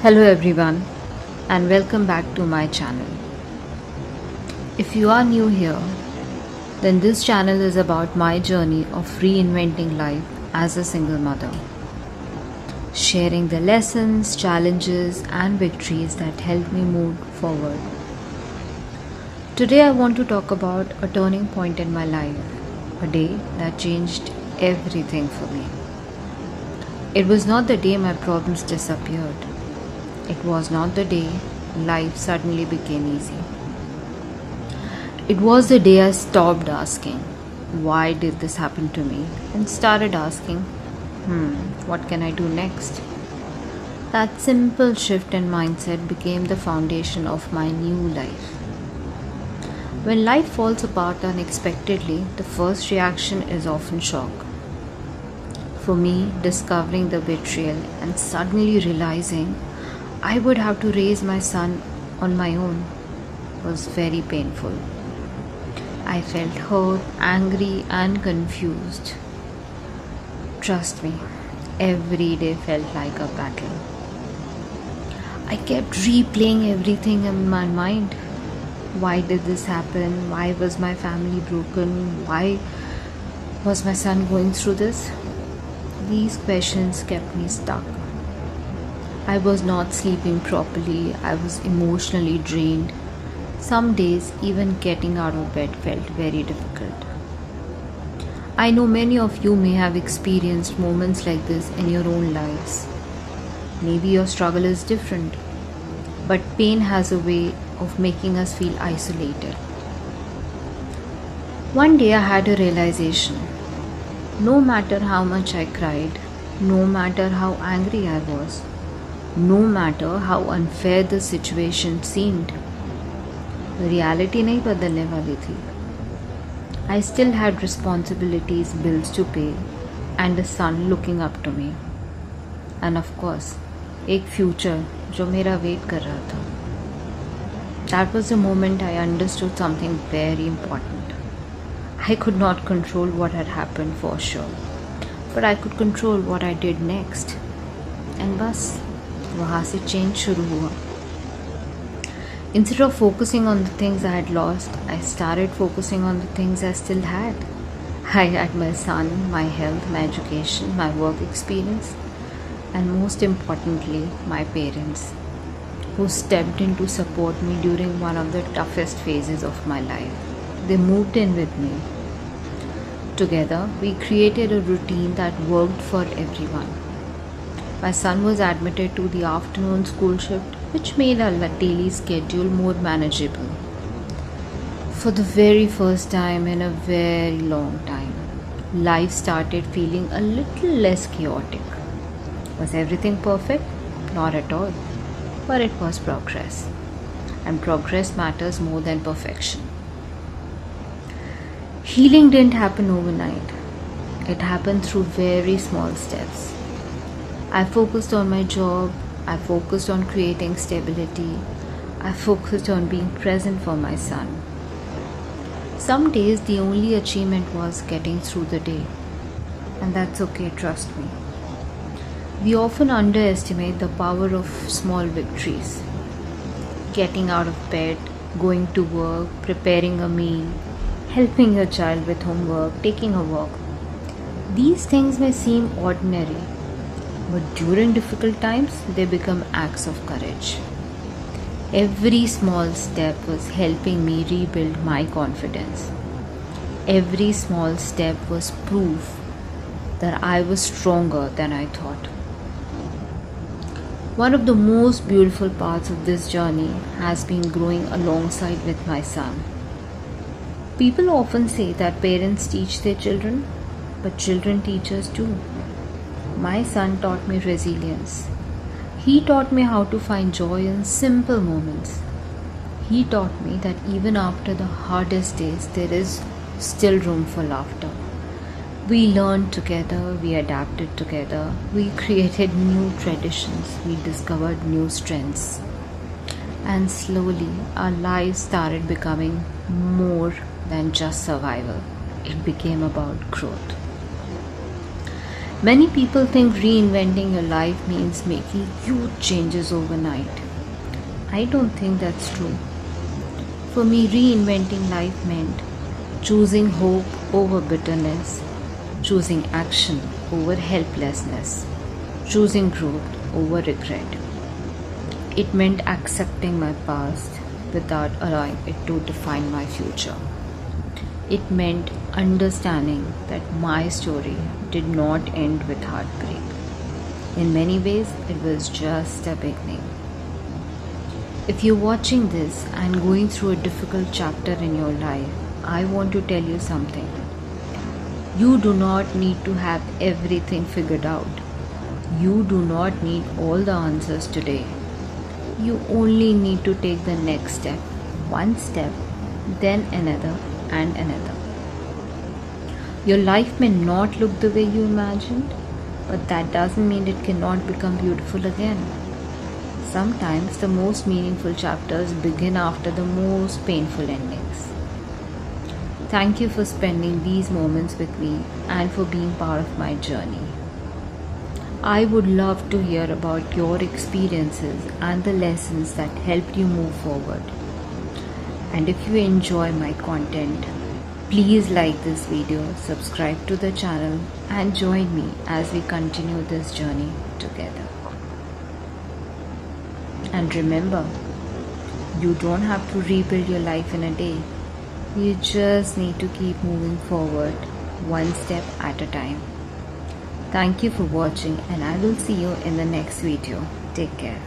Hello everyone and welcome back to my channel. If you are new here, then this channel is about my journey of reinventing life as a single mother, sharing the lessons, challenges and victories that helped me move forward. Today I want to talk about a turning point in my life, a day that changed everything for me. It was not the day my problems disappeared. It was not the day life suddenly became easy. It was the day I stopped asking, why did this happen to me? And started asking, what can I do next? That simple shift in mindset became the foundation of my new life. When life falls apart unexpectedly, the first reaction is often shock. For me, discovering the betrayal and suddenly realizing I would have to raise my son on my own was very painful. I felt hurt, angry, and confused. Trust me, every day felt like a battle. I kept replaying everything in my mind. Why did this happen? Why was my family broken? Why was my son going through this? These questions kept me stuck. I was not sleeping properly, I was emotionally drained. Some days, even getting out of bed felt very difficult. I know many of you may have experienced moments like this in your own lives. Maybe your struggle is different, but pain has a way of making us feel isolated. One day I had a realization. No matter how much I cried, no matter how angry I was, no matter how unfair the situation seemed, reality नहीं बदलने वाली थी. I still had responsibilities, bills to pay, and a son looking up to me. And of course, एक future जो मेरा wait कर रहा था. That was the moment I understood something very important. I could not control what had happened for sure, but I could control what I did next. And बस वहाँ से change शुरू हुआ. Instead of focusing on the things I had lost, I started focusing on the things I still had. I had my son, my health, my education, my work experience, and most importantly, my parents, who stepped in to support me during one of the toughest phases of my life. They moved in with me. Together, we created a routine that worked for everyone. My son was admitted to the afternoon school shift, which made our daily schedule more manageable. For the very first time in a very long time, life started feeling a little less chaotic. Was everything perfect? Not at all. But it was progress. And progress matters more than perfection. Healing didn't happen overnight. It happened through very small steps. I focused on my job, I focused on creating stability, I focused on being present for my son. Some days the only achievement was getting through the day. And that's okay, trust me. We often underestimate the power of small victories. Getting out of bed, going to work, preparing a meal, helping your child with homework, taking a walk. These things may seem ordinary, but during difficult times, they become acts of courage. Every small step was helping me rebuild my confidence. Every small step was proof that I was stronger than I thought. One of the most beautiful parts of this journey has been growing alongside with my son. People often say that parents teach their children, but children teach us too. My son taught me resilience. He taught me how to find joy in simple moments. He taught me that even after the hardest days, there is still room for laughter. We learned together, we adapted together, we created new traditions, we discovered new strengths. And slowly, our lives started becoming more than just survival. It became about growth. Many people think reinventing your life means making huge changes overnight. I don't think that's true. For me, reinventing life meant choosing hope over bitterness, choosing action over helplessness, choosing growth over regret. It meant accepting my past without allowing it to define my future. It meant understanding that my story did not end with heartbreak. In many ways, it was just a beginning. If you're watching this and going through a difficult chapter in your life, I want to tell you something. You do not need to have everything figured out. You do not need all the answers today. You only need to take the next step, one step, then another and another. Your life may not look the way you imagined, but that doesn't mean it cannot become beautiful again. Sometimes the most meaningful chapters begin after the most painful endings. Thank you for spending these moments with me and for being part of my journey. I would love to hear about your experiences and the lessons that helped you move forward. And if you enjoy my content, please like this video, subscribe to the channel, and join me as we continue this journey together. And remember, you don't have to rebuild your life in a day. You just need to keep moving forward, one step at a time. Thank you for watching, and I will see you in the next video. Take care.